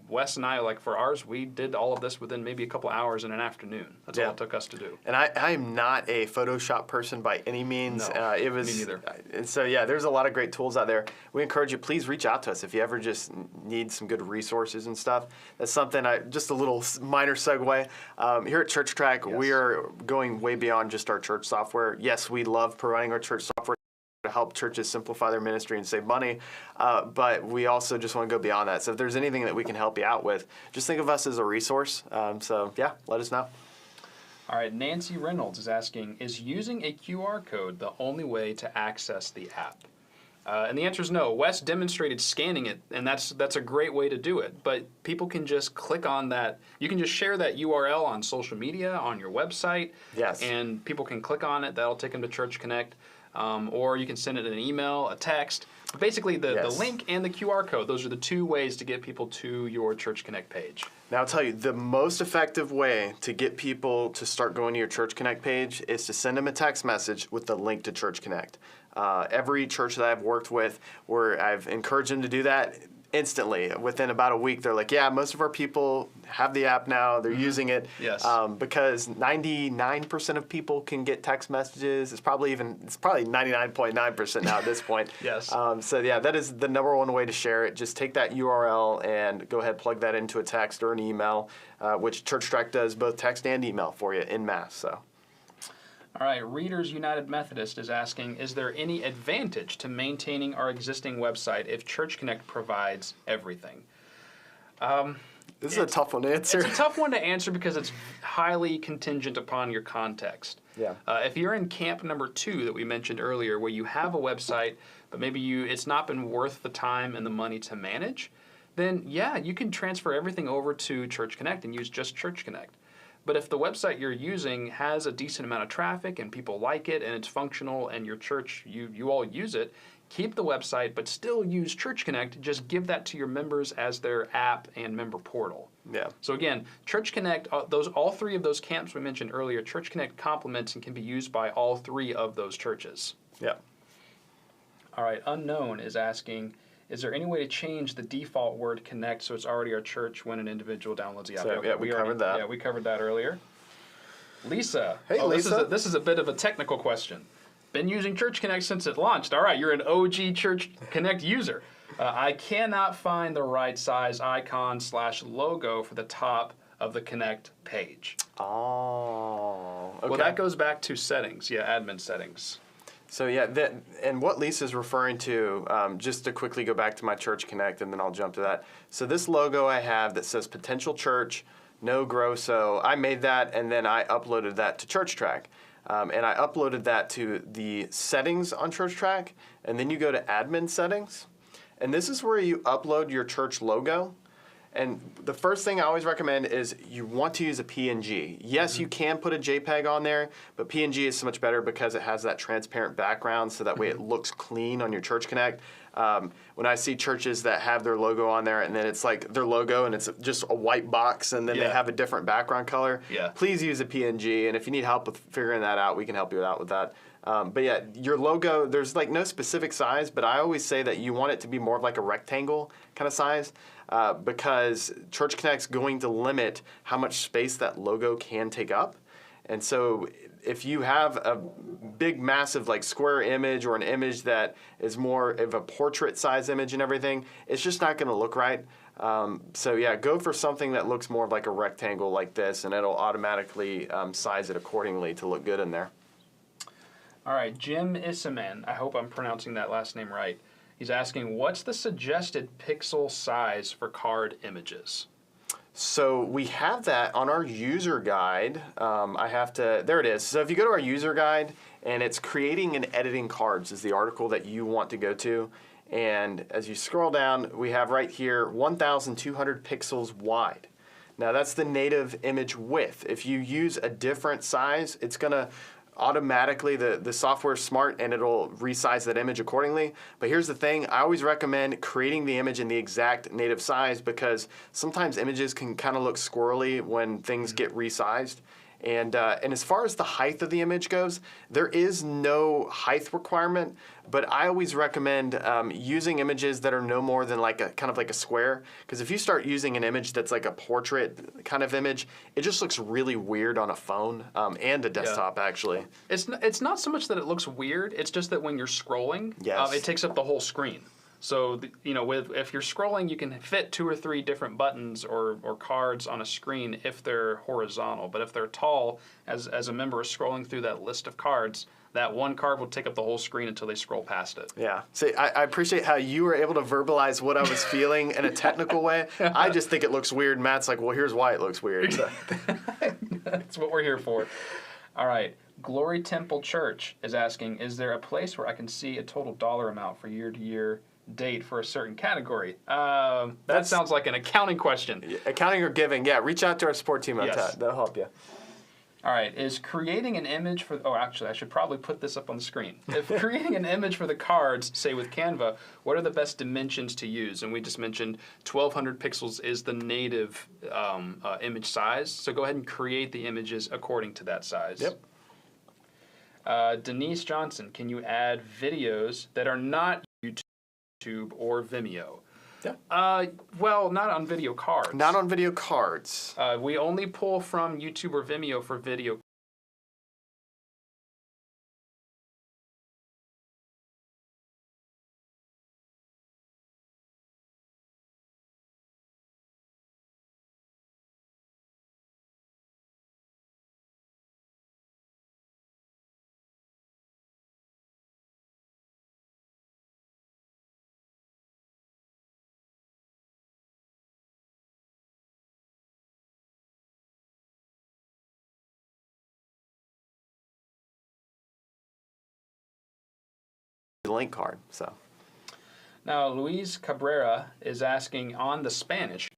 Wes and I, like for ours, we did all of this within maybe a couple hours in an afternoon. That's all it took us to do. And I am not a Photoshop person by any means. No, it was, me neither. And so, yeah, there's a lot of great tools out there. We encourage you, please reach out to us if you ever just need some good resources and stuff. That's something, just a little minor segue. Here at ChurchTrac, we are going way beyond just our church software. Yes, we love providing our church software to help churches simplify their ministry and save money, but we also just want to go beyond that. So if there's anything that we can help you out with, just think of us as a resource. So yeah, let us know. All right, Nancy Reynolds is asking, is using a QR code the only way to access the app? And the answer is no. Wes demonstrated scanning it, and that's a great way to do it. But people can just click on that. You can just share that URL on social media, on your website. Yes. And people can click on it. That'll take them to Church Connect. Or you can send it in an email, a text. But basically, the link and the QR code, those are the two ways to get people to your Church Connect page. Now, I'll tell you, the most effective way to get people to start going to your Church Connect page is to send them a text message with the link to Church Connect. Every church that I've worked with where I've encouraged them to do that, instantly, within about a week, they're like, yeah, most of our people have the app now. They're using it. Yes. Because 99% of people can get text messages. It's probably 99.9% now at this point. Yes. So yeah, that is the number one way to share it. Just take that URL and go ahead, plug that into a text or an email, which ChurchTrac does both text and email for you en masse. So. All right, Readers United Methodist is asking, is there any advantage to maintaining our existing website if Church Connect provides everything? This is a tough one to answer. It's a tough one to answer because it's highly contingent upon your context. Yeah. If you're in camp number 2 that we mentioned earlier, where you have a website, but maybe it's not been worth the time and the money to manage, then yeah, you can transfer everything over to Church Connect and use just Church Connect. But if the website you're using has a decent amount of traffic and people like it and it's functional and your church, you all use it, keep the website but still use Church Connect. Just give that to your members as their app and member portal. Yeah. So again, Church Connect, all 3 of those camps we mentioned earlier, Church Connect complements and can be used by all 3 of those churches. Yeah. All right, Unknown is asking, is there any way to change the default word connect so it's already our church when an individual downloads the app? So, yeah, we covered that. Yeah, we covered that earlier. Lisa. Hey, Lisa. This is a bit of a technical question. Been using Church Connect since it launched. All right, you're an OG Church Connect user. I cannot find the right size icon/logo for the top of the Connect page. Oh, okay. Well, that goes back to settings. Yeah, admin settings. So yeah, and what Lisa's referring to, just to quickly go back to my Church Connect, and then I'll jump to that. So this logo I have that says Potential Church, no grosso, I made that, and then I uploaded that to ChurchTrac. And I uploaded that to the settings on ChurchTrac, and then you go to admin settings, and this is where you upload your church logo. And the first thing I always recommend is you want to use a PNG. Yes, you can put a JPEG on there, but PNG is so much better because it has that transparent background, so that way it looks clean on your Church Connect. When I see churches that have their logo on there and then it's like their logo and it's just a white box and then they have a different background color, please use a PNG. And if you need help with figuring that out, we can help you out with that. But yeah, your logo, there's like no specific size, but I always say that you want it to be more of like a rectangle kind of size. Because Church Connect's going to limit how much space that logo can take up. And so if you have a big, massive, like square image or an image that is more of a portrait size image and everything, it's just not going to look right. So yeah, go for something that looks more like a rectangle like this, and it'll automatically size it accordingly to look good in there. All right, Jim Issaman, I hope I'm pronouncing that last name right. He's asking, what's the suggested pixel size for card images? So we have that on our user guide. There it is. So if you go to our user guide, and it's creating and editing cards is the article that you want to go to. And as you scroll down, we have right here 1,200 pixels wide. Now that's the native image width. If you use a different size, it's going to automatically, the software is smart and it'll resize that image accordingly. But here's the thing, I always recommend creating the image in the exact native size, because sometimes images can kind of look squirrely when things get resized. And as far as the height of the image goes, there is no height requirement, but I always recommend using images that are no more than like a square. Because if you start using an image that's like a portrait kind of image, it just looks really weird on a phone and a desktop actually. It's not so much that it looks weird, it's just that when you're scrolling, Yes. it takes up the whole screen. So, if you're scrolling, you can fit 2 or 3 different buttons or cards on a screen if they're horizontal. But if they're tall, as a member is scrolling through that list of cards, that one card will take up the whole screen until they scroll past it. Yeah. See, I appreciate how you were able to verbalize what I was feeling in a technical way. I just think it looks weird. Matt's like, well, here's why it looks weird. So. That's what we're here for. All right. Glory Temple Church is asking, is there a place where I can see a total dollar amount for year-to-year date for a certain category? That sounds like an accounting question. Accounting or giving, yeah. Reach out to our support team on Yes. that. That'll help you. All right, is creating an image for, oh, actually, I should probably put this up on the screen. If creating an image for the cards, say with Canva, what are the best dimensions to use? And we just mentioned 1,200 pixels is the native image size. So go ahead and create the images according to that size. Yep. Denise Johnson, can you add videos that are not YouTube or Vimeo? Yeah. Well, not on video cards. Not on video cards. We only pull from YouTube or Vimeo for video. Link card. So. Now, Luis Cabrera is asking on the Spanish.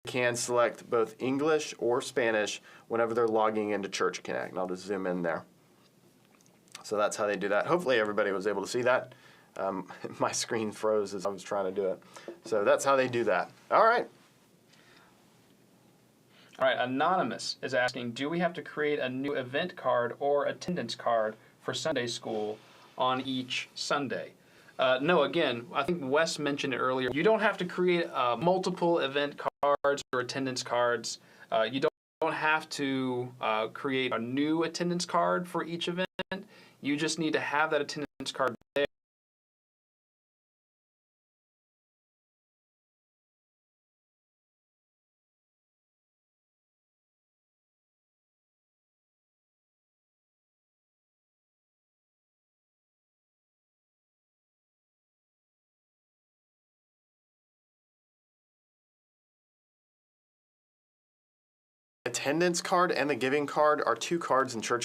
Can select both English or Spanish whenever they're logging into Church Connect. And I'll just zoom in there. So that's how they do that. Hopefully everybody was able to see that. My screen froze as I was trying to do it. So that's how they do that. All right. All right, Anonymous is asking, do we have to create a new event card or attendance card for Sunday school on each Sunday? No, again, I think Wes mentioned it earlier. You don't have to create multiple event cards or attendance cards. You don't have to create a new attendance card for each event. You just need to have that attendance card there. Attendance card and the giving card are 2 cards in Church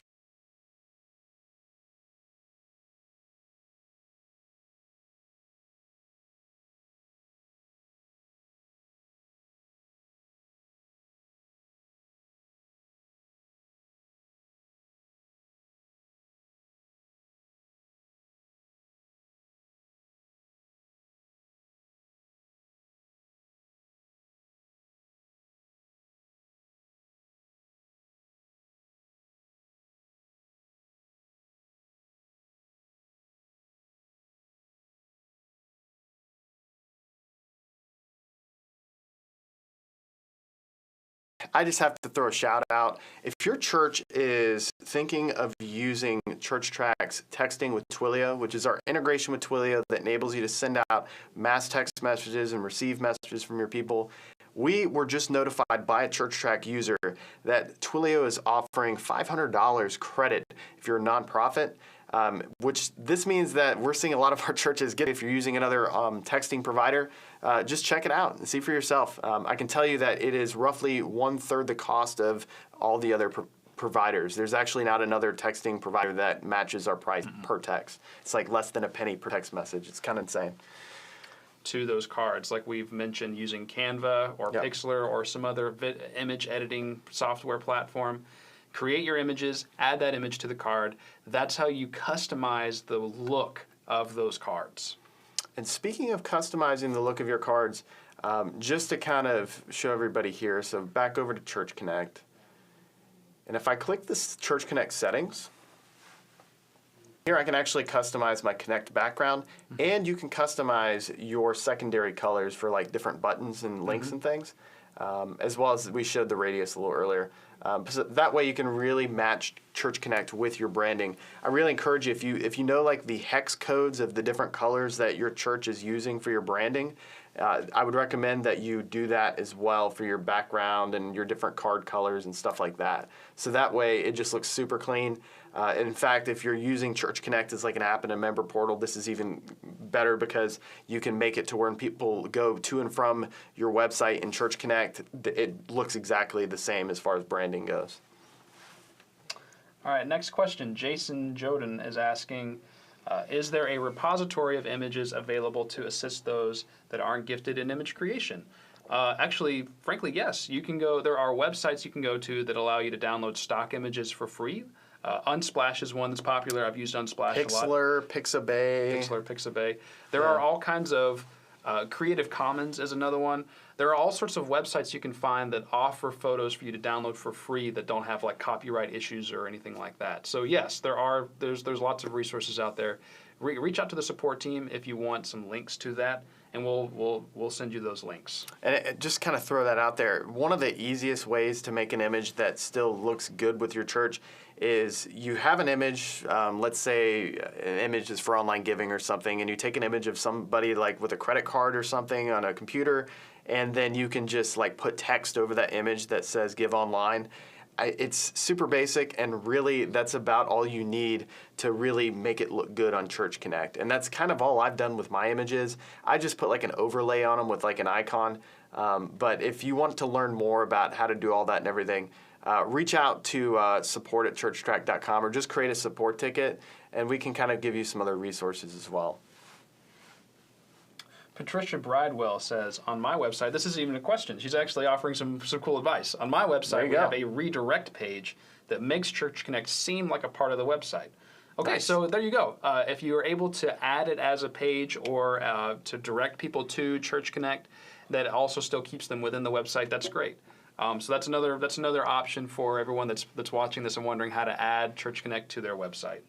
I just have to throw a shout out. If your church is thinking of using ChurchTrac's texting with Twilio, which is our integration with Twilio that enables you to send out mass text messages and receive messages from your people, we were just notified by a ChurchTrac user that Twilio is offering $500 credit if you're a nonprofit. Which this means that we're seeing a lot of our churches get, if you're using another texting provider, just check it out and see for yourself. I can tell you that it is roughly 1/3 the cost of all the other providers. There's actually not another texting provider that matches our price per text. It's like less than a penny per text message. It's kind of insane. To those cards, like we've mentioned, using Canva or Pixlr or some other image editing software platform. Create your images, add that image to the card. That's how you customize the look of those cards. And speaking of customizing the look of your cards, just to kind of show everybody here, so back over to Church Connect. And if I click this Church Connect settings, here I can actually customize my Connect background, and you can customize your secondary colors for like different buttons and links and things, as well as we showed the radius a little earlier. So that way you can really match Church Connect with your branding. I really encourage you, if you know like the hex codes of the different colors that your church is using for your branding, I would recommend that you do that as well for your background and your different card colors and stuff like that. So that way it just looks super clean. In fact, if you're using Church Connect as like an app and a member portal, this is even better because you can make it to where when people go to and from your website in Church Connect, it looks exactly the same as far as branding goes. All right, next question. Jason Joden is asking, is there a repository of images available to assist those that aren't gifted in image creation? Actually, frankly, yes. You can go. There are websites you can go to that allow you to download stock images for free. Unsplash is one that's popular. I've used Unsplash a lot. Pixabay. There are all kinds of Creative Commons is another one. There are all sorts of websites you can find that offer photos for you to download for free that don't have like copyright issues or anything like that. So yes, there's lots of resources out there. Reach out to the support team if you want some links to that, and we'll send you those links. And just kind of throw that out there. One of the easiest ways to make an image that still looks good with your church is you have an image, let's say an image is for online giving or something, and you take an image of somebody like with a credit card or something on a computer, and then you can just like put text over that image that says give online. It's super basic, and really that's about all you need to really make it look good on Church Connect. And that's kind of all I've done with my images. I just put like an overlay on them with like an icon. But if you want to learn more about how to do all that and everything, reach out to support@churchtrac.com or just create a support ticket, and we can kind of give you some other resources as well. Patricia Bridewell says, on my website, this isn't even a question, she's actually offering some cool advice. On my website, we have a redirect page that makes Church Connect seem like a part of the website. Okay, nice. So there you go. If you are able to add it as a page or to direct people to Church Connect, that also still keeps them within the website, that's great. So that's another option for everyone that's watching this and wondering how to add Church Connect to their website.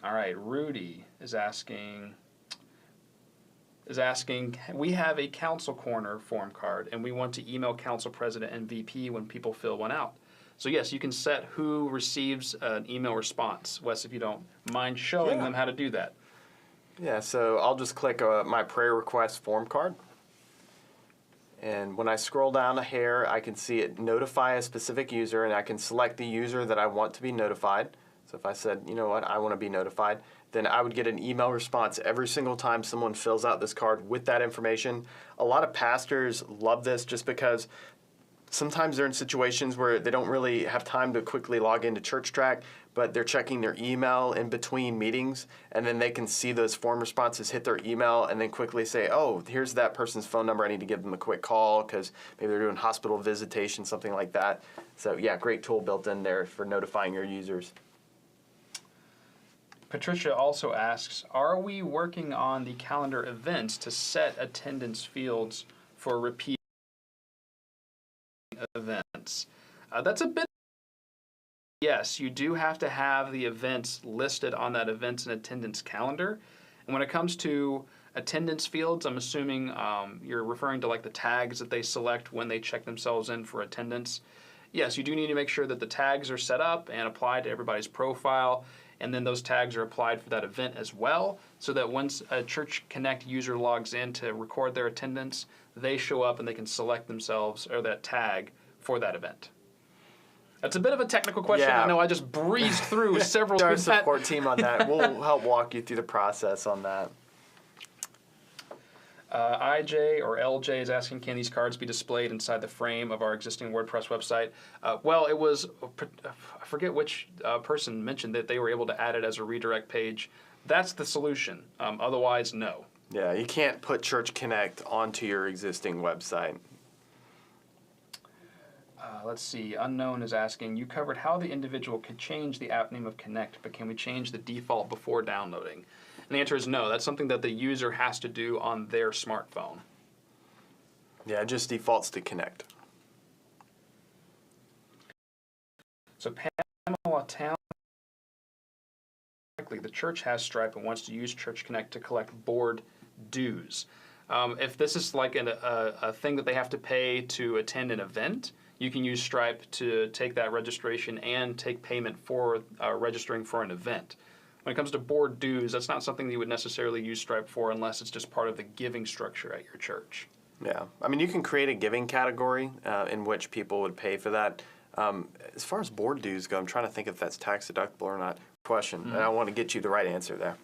All right, Rudy is asking, we have a Council Corner form card, and we want to email Council President and VP when people fill one out. So yes, you can set who receives an email response. Wes, if you don't mind showing them how to do that. Yeah, so I'll just click my prayer request form card. And when I scroll down a hair, I can see it notify a specific user, and I can select the user that I want to be notified. So if I said, you know what, I want to be notified, then I would get an email response every single time someone fills out this card with that information. A lot of pastors love this just because sometimes they're in situations where they don't really have time to quickly log into ChurchTrac, but they're checking their email in between meetings, and then they can see those form responses hit their email and then quickly say, oh, here's that person's phone number. I need to give them a quick call because maybe they're doing hospital visitation, something like that. So yeah, great tool built in there for notifying your users. Patricia also asks, are we working on the calendar events to set attendance fields for repeat events? That's a bit. Yes, you do have to have the events listed on that events and attendance calendar. And when it comes to attendance fields, I'm assuming you're referring to like the tags that they select when they check themselves in for attendance. Yes, you do need to make sure that the tags are set up and applied to everybody's profile, and then those tags are applied for that event as well, so that once a Church Connect user logs in to record their attendance, they show up and they can select themselves or that tag for that event. That's a bit of a technical question. Yeah. I know I just breezed through several. Our support team on that. We'll help walk you through the process on that. IJ or LJ is asking, can these cards be displayed inside the frame of our existing WordPress website? Well, it was, I forget which person mentioned that they were able to add it as a redirect page. That's the solution. Otherwise, no. Yeah, you can't put Church Connect onto your existing website. Let's see. Unknown is asking, you covered how the individual could change the app name of Connect, but can we change the default before downloading? And the answer is no. That's something that the user has to do on their smartphone. Yeah, it just defaults to Connect. So Pamela Town, the church has Stripe and wants to use Church Connect to collect board dues. If this is like a thing that they have to pay to attend an event, you can use Stripe to take that registration and take payment for registering for an event. When it comes to board dues, that's not something that you would necessarily use Stripe for unless it's just part of the giving structure at your church. Yeah, I mean, you can create a giving category in which people would pay for that. As far as board dues go, I'm trying to think if that's tax deductible or not. Question, and I want to get you the right answer there.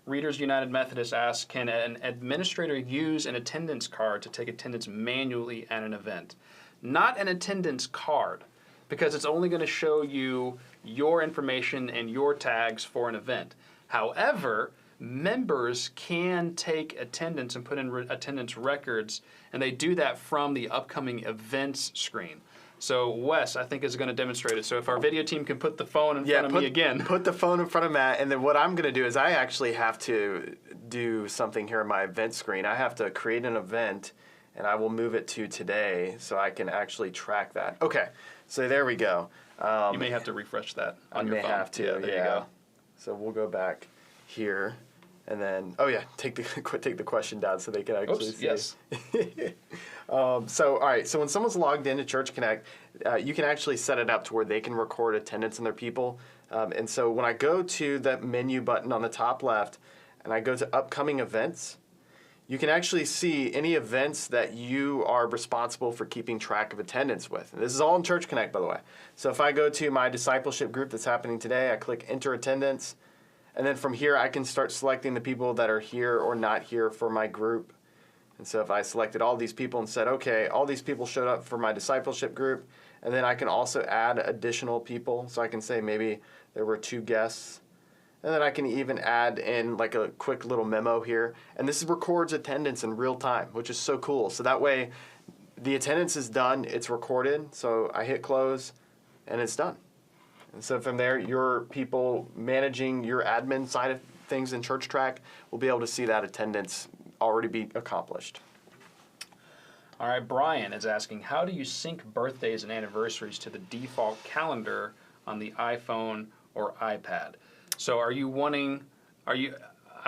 Readers United Methodist asks, can an administrator use an attendance card to take attendance manually at an event? Not an attendance card, because it's only going to show you your information and your tags for an event. However, members can take attendance and put in attendance records, and they do that from the upcoming events screen. So Wes, I think, is going to demonstrate it. So if our video team can put the phone in front of me again. Put the phone in front of Matt, and then what I'm going to do is I actually have to do something here on my event screen. I have to create an event, and I will move it to today so I can actually track that. Okay, so there we go. You may have to refresh that on your phone. You may have to, yeah. There you go. So we'll go back here, and then, take the question down so they can actually see. Yes. All right, so when someone's logged into Church Connect, you can actually set it up to where they can record attendance on their people. And so when I go to that menu button on the top left, and I go to upcoming events, you can actually see any events that you are responsible for keeping track of attendance with. And this is all in Church Connect, by the way. So if I go to my discipleship group that's happening today, I click Enter Attendance, and then from here I can start selecting the people that are here or not here for my group. And so if I selected all these people and said, okay, all these people showed up for my discipleship group, and then I can also add additional people. So I can say maybe there were 2 guests. And then I can even add in like a quick little memo here. And this records attendance in real time, which is so cool. So that way the attendance is done, it's recorded. So I hit close and it's done. And so from there, your people managing your admin side of things in ChurchTrac will be able to see that attendance already be accomplished. All right, Brian is asking, how do you sync birthdays and anniversaries to the default calendar on the iPhone or iPad? So I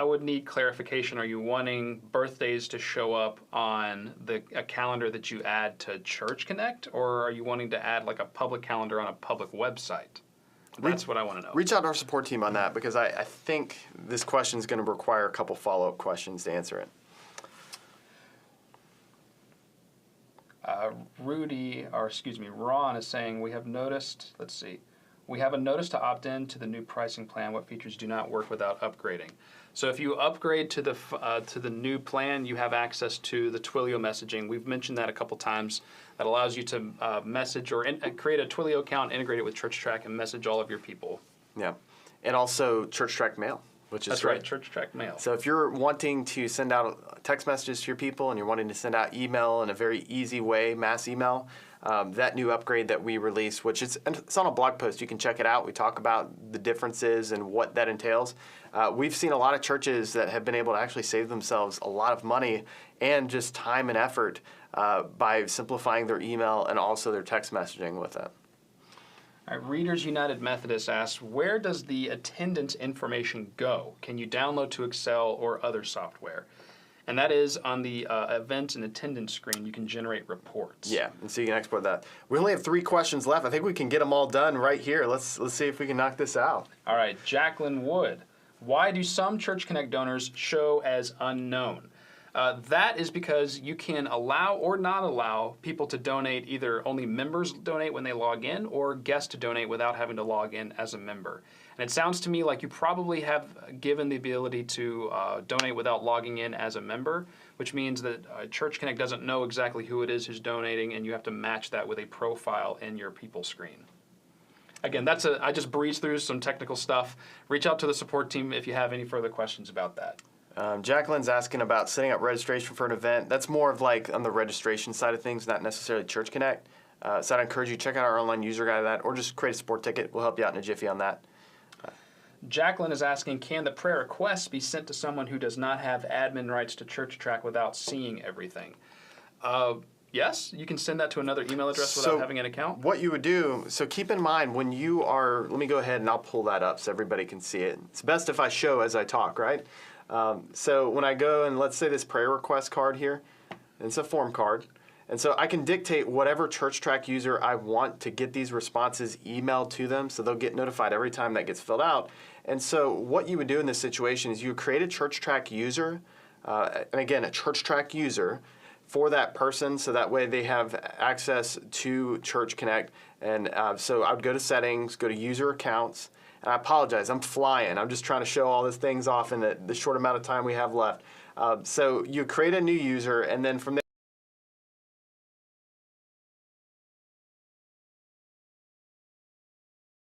would need clarification. Are you wanting birthdays to show up on a calendar that you add to Church Connect, or are you wanting to add like a public calendar on a public website? That's what I want to know. Reach out to our support team on that, because I think this question is going to require a couple follow-up questions to answer it. Ron is saying, we have noticed, we have a notice to opt in to the new pricing plan. What features do not work without upgrading? So if you upgrade to the new plan, you have access to the Twilio messaging. We've mentioned that a couple times. That allows you to message or create a Twilio account, integrate it with ChurchTrac, and message all of your people. Yeah, and also ChurchTrac Mail, which is That's right, ChurchTrac Mail. So if you're wanting to send out text messages to your people and you're wanting to send out email in a very easy way, mass email, that new upgrade that we released, which it's on a blog post, you can check it out. We talk about the differences and what that entails. We've seen a lot of churches that have been able to actually save themselves a lot of money and just time and effort by simplifying their email and also their text messaging with it. All right, Readers United Methodist asks, where does the attendance information go? Can you download to Excel or other software? And that is on the event and attendance screen. You can generate reports. Yeah, and so you can export that. We only have 3 questions left. I think we can get them all done right here. Let's see if we can knock this out. All right, Jacqueline Wood. Why do some Church Connect donors show as unknown? That is because you can allow or not allow people to donate. Either only members donate when they log in, or guests to donate without having to log in as a member. And it sounds to me like you probably have given the ability to donate without logging in as a member, which means that Church Connect doesn't know exactly who it is who's donating, and you have to match that with a profile in your people screen. Again, I just breezed through some technical stuff. Reach out to the support team if you have any further questions about that. Jacqueline's asking about setting up registration for an event. That's more of like on the registration side of things, not necessarily Church Connect. So I'd encourage you to check out our online user guide of that, or just create a support ticket. We'll help you out in a jiffy on that. Jacqueline is asking, can the prayer requests be sent to someone who does not have admin rights to ChurchTrac without seeing everything? Yes, you can send that to another email address without having an account. What you would do, so keep in mind when you are, let me go ahead and I'll pull that up so everybody can see it. It's best if I show as I talk, right? So when I go and let's say this prayer request card here, it's a form card. And so I can dictate whatever ChurchTrac user I want to get these responses emailed to them, so they'll get notified every time that gets filled out. And so what you would do in this situation is you would create a ChurchTrac user, and again, a ChurchTrac user for that person, so that way they have access to Church Connect. And so I would go to settings, go to user accounts, and I apologize, I'm flying. I'm just trying to show all these things off in the short amount of time we have left. So you create a new user, and then from there,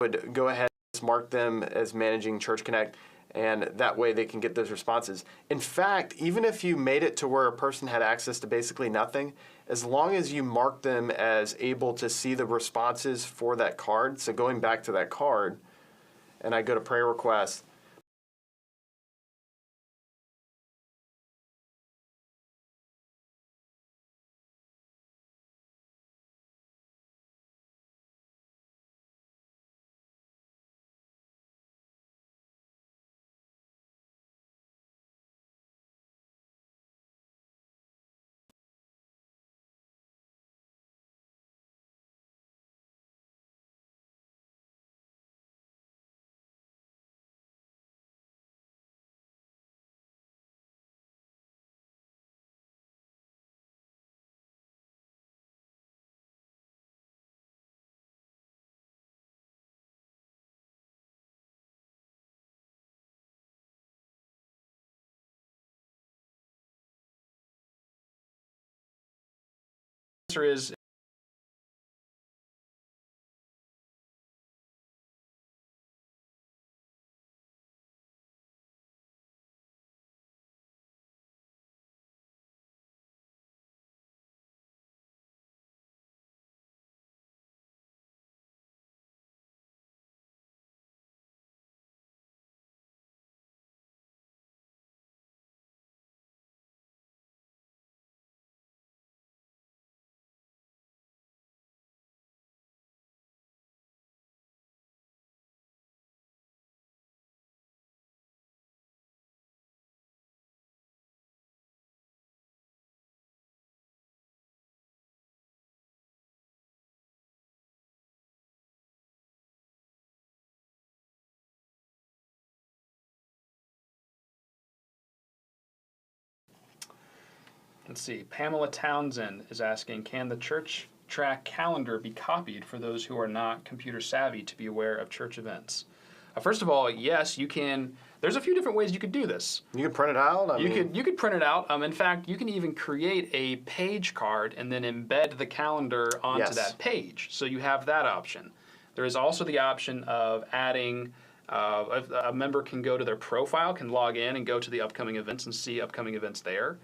would go ahead and mark them as managing Church Connect, and that way they can get those responses. In fact, even if you made it to where a person had access to basically nothing, as long as you mark them as able to see the responses for that card, so going back to that card, and I go to prayer requests, The answer is let's see, Pamela Townsend is asking, can the ChurchTrac calendar be copied for those who are not computer savvy to be aware of church events? First of all, yes, you can. There's a few different ways you could do this. you can print it out. You could print it out. In fact, you can even create a page card and then embed the calendar onto that page. So you have that option. There is also the option of adding, a member can go to their profile, can log in and go to the upcoming events and see upcoming events there.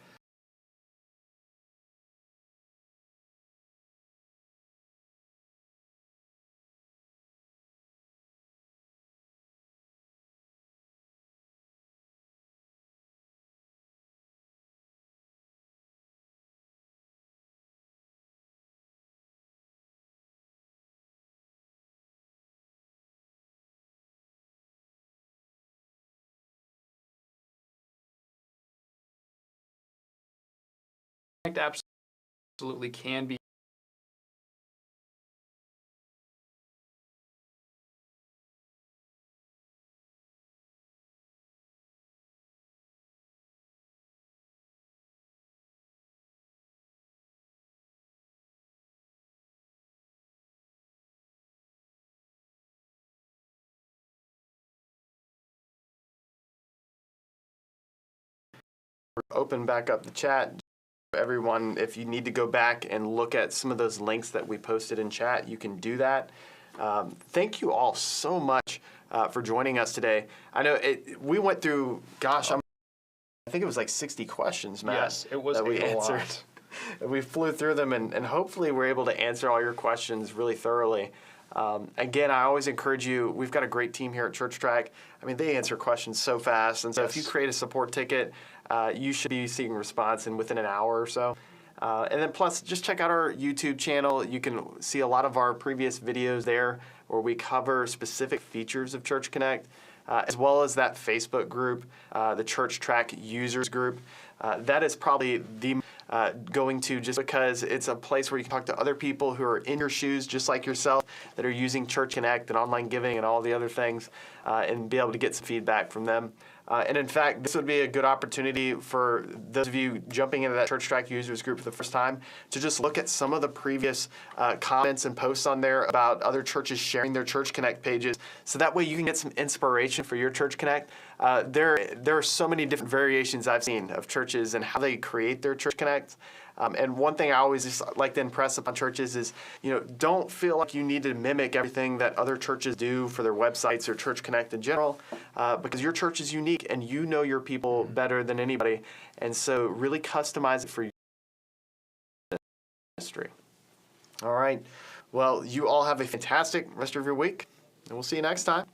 absolutely can be open back up the chat. Everyone, if you need to go back and look at some of those links that we posted in chat, you can do that. Thank you all so much for joining us today. I know we went through, gosh, I think it was like 60 questions, Matt. Yes, it was that we answered. Lot. We flew through them, and hopefully we're able to answer all your questions really thoroughly. Again, I always encourage you, we've got a great team here at ChurchTrac. I mean, they answer questions so fast, and so if you create a support ticket, you should be seeing a response within an hour or so. And then plus, just check out our YouTube channel. You can see a lot of our previous videos there where we cover specific features of Church Connect, as well as that Facebook group, the ChurchTrac users group. That is probably the going to, just because it's a place where you can talk to other people who are in your shoes, just like yourself, that are using Church Connect and online giving and all the other things, and be able to get some feedback from them. And in fact, this would be a good opportunity for those of you jumping into that ChurchTrac users group for the first time to just look at some of the previous comments and posts on there about other churches sharing their Church Connect pages. So that way you can get some inspiration for your Church Connect. There are so many different variations I've seen of churches and how they create their Church Connect. And one thing I always just like to impress upon churches is, don't feel like you need to mimic everything that other churches do for their websites or Church Connect in general, because your church is unique and you know your people better than anybody. And so really customize it for your ministry. All right. Well, you all have a fantastic rest of your week, and we'll see you next time.